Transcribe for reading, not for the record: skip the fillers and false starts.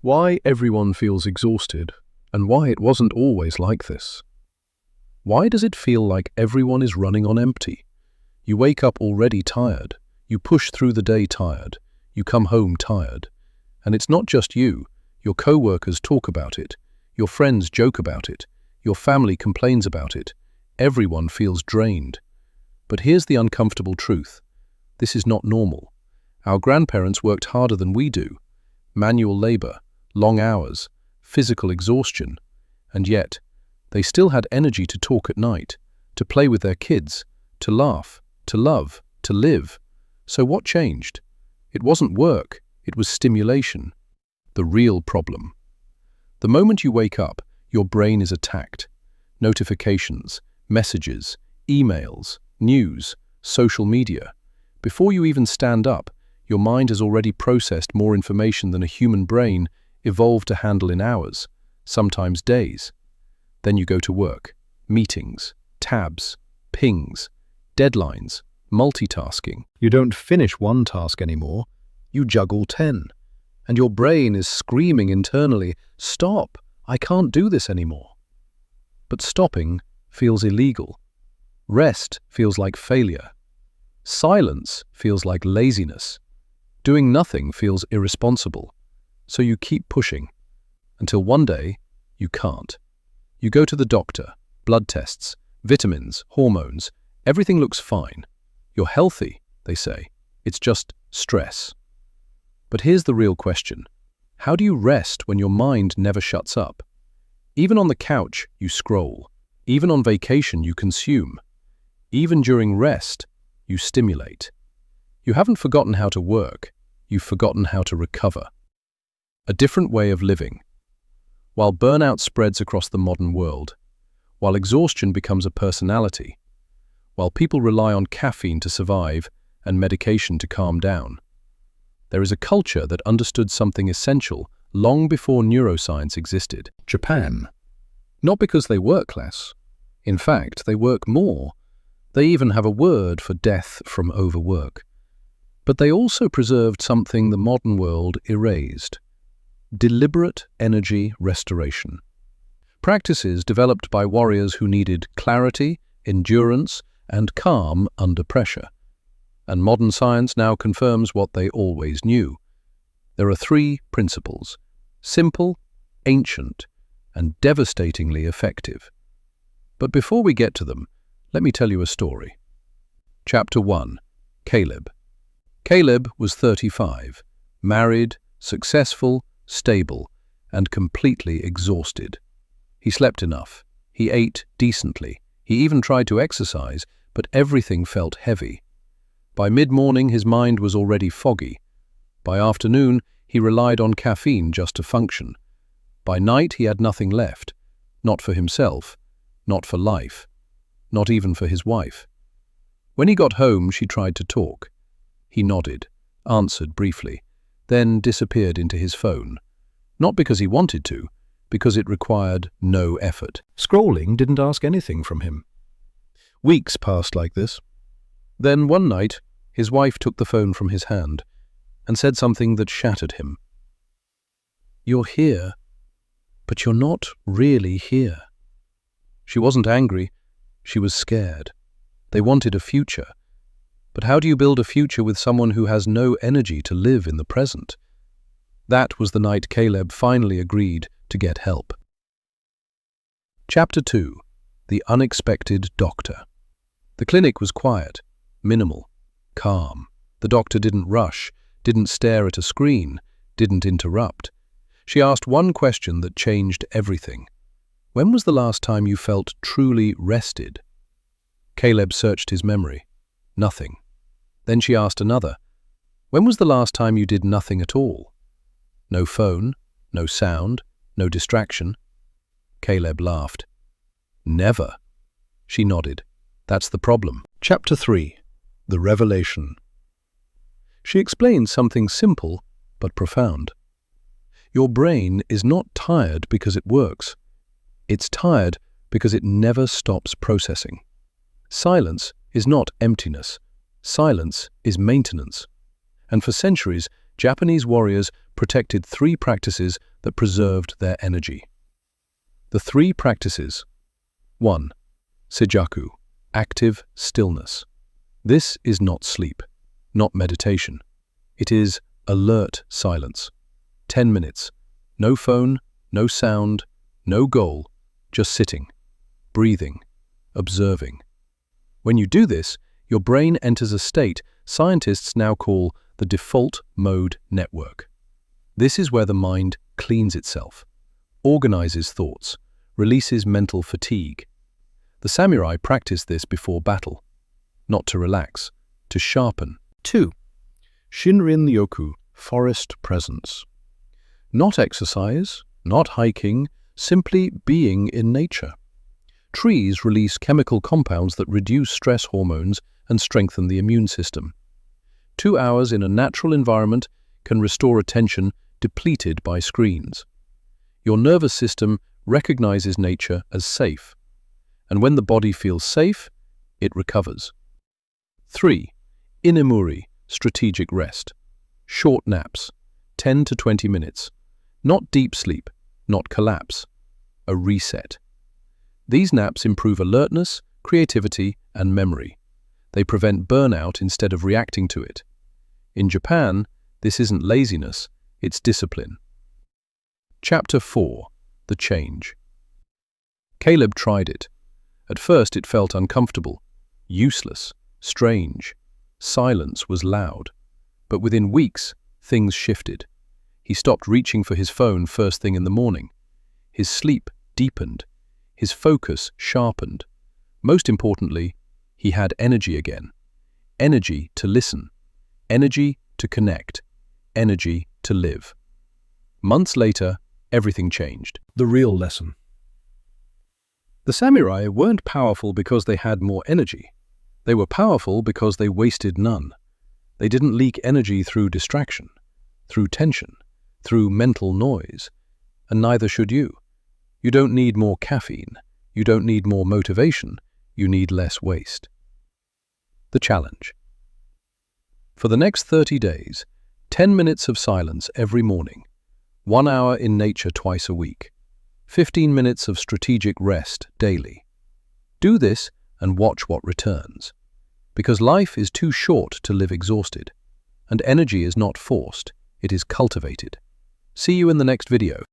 Why everyone feels exhausted, and why it wasn't always like this. Why does it feel like everyone is running on empty? You wake up already tired, you push through the day tired, you come home tired. And it's not just you, your co-workers talk about it, your friends joke about it, your family complains about it. Everyone feels drained. But here's the uncomfortable truth. This is not normal. Our grandparents worked harder than we do. Manual labor, long hours, physical exhaustion. And yet, they still had energy to talk at night, to play with their kids, to laugh, to love, to live. So what changed? It wasn't work, it was stimulation. The real problem. The moment you wake up, your brain is attacked. Notifications, messages, emails, news, social media. Before you even stand up, your mind has already processed more information than a human brain evolved to handle in hours, sometimes days. Then you go to work, meetings, tabs, pings, deadlines, multitasking. You don't finish one task anymore, you juggle 10. And your brain is screaming internally, "Stop, I can't do this anymore." But stopping feels illegal. Rest feels like failure. Silence feels like laziness. Doing nothing feels irresponsible. So you keep pushing, until one day, you can't. You go to the doctor, blood tests, vitamins, hormones, everything looks fine. You're healthy, they say. It's just stress. But here's the real question. How do you rest when your mind never shuts up? Even on the couch, you scroll. Even on vacation, you consume. Even during rest, you stimulate. You haven't forgotten how to work. You've forgotten how to recover. A different way of living. While burnout spreads across the modern world, while exhaustion becomes a personality, while people rely on caffeine to survive and medication to calm down, there is a culture that understood something essential long before neuroscience existed. Japan. Not because they work less. In fact, they work more. They even have a word for death from overwork. But they also preserved something the modern world erased. Deliberate energy restoration. Practices developed by warriors who needed clarity, endurance, and calm under pressure. And modern science now confirms what they always knew. There are 3 principles: simple, ancient, and devastatingly effective. But before we get to them, let me tell you a story. Chapter 1. Caleb. Caleb was 35, married, successful, stable, and completely exhausted. He slept enough. He ate decently. He even tried to exercise, but everything felt heavy. By mid-morning, his mind was already foggy. By afternoon, he relied on caffeine just to function. By night, he had nothing left. Not for himself, not for life, not even for his wife. When he got home, she tried to talk. He nodded, answered briefly, then disappeared into his phone. Not because he wanted to, because it required no effort. Scrolling didn't ask anything from him. Weeks passed like this. Then one night, his wife took the phone from his hand and said something that shattered him. "You're here, but you're not really here." She wasn't angry, she was scared. They wanted a future. But how do you build a future with someone who has no energy to live in the present? That was the night Caleb finally agreed to get help. Chapter 2. The Unexpected Doctor. The clinic was quiet, minimal, calm. The doctor didn't rush, didn't stare at a screen, didn't interrupt. She asked one question that changed everything. When was the last time you felt truly rested? Caleb searched his memory. Nothing. Then she asked another. When was the last time you did nothing at all? No phone, no sound, no distraction. Caleb laughed. Never. She nodded. That's the problem. Chapter 3. The Revelation. She explained something simple but profound. Your brain is not tired because it works. It's tired because it never stops processing. Silence is not emptiness. Silence is maintenance. And for centuries, Japanese warriors protected 3 practices that preserved their energy. The 3 practices. 1. Seijaku, active stillness. This is not sleep, not meditation. It is alert silence. 10 minutes. No phone, no sound, no goal, just sitting, breathing, observing. When you do this, your brain enters a state scientists now call the default mode network. This is where the mind cleans itself, organizes thoughts, releases mental fatigue. The samurai practiced this before battle, not to relax, to sharpen. 2. Shinrin Yoku, forest presence. Not exercise, not hiking, simply being in nature. Trees release chemical compounds that reduce stress hormones and strengthen the immune system. 2 hours in a natural environment can restore attention depleted by screens. Your nervous system recognizes nature as safe, and when the body feels safe, it recovers. 3. Inemuri, strategic rest. Short naps, 10 to 20 minutes. Not deep sleep, not collapse. A reset. These naps improve alertness, creativity, and memory. They prevent burnout instead of reacting to it. In Japan, this isn't laziness, it's discipline. Chapter 4. The Change. Caleb tried it. At first it felt uncomfortable, useless, strange. Silence was loud. But within weeks, things shifted. He stopped reaching for his phone first thing in the morning. His sleep deepened. His focus sharpened. Most importantly, he had energy again. Energy to listen. Energy to connect. Energy to live. Months later, everything changed. The real lesson. The samurai weren't powerful because they had more energy. They were powerful because they wasted none. They didn't leak energy through distraction, through tension, through mental noise, and neither should you. You don't need more caffeine. You don't need more motivation. You need less waste. The challenge. For the next 30 days, 10 minutes of silence every morning, 1 hour in nature twice a week, 15 minutes of strategic rest daily. Do this and watch what returns. Because life is too short to live exhausted, and energy is not forced, it is cultivated. See you in the next video.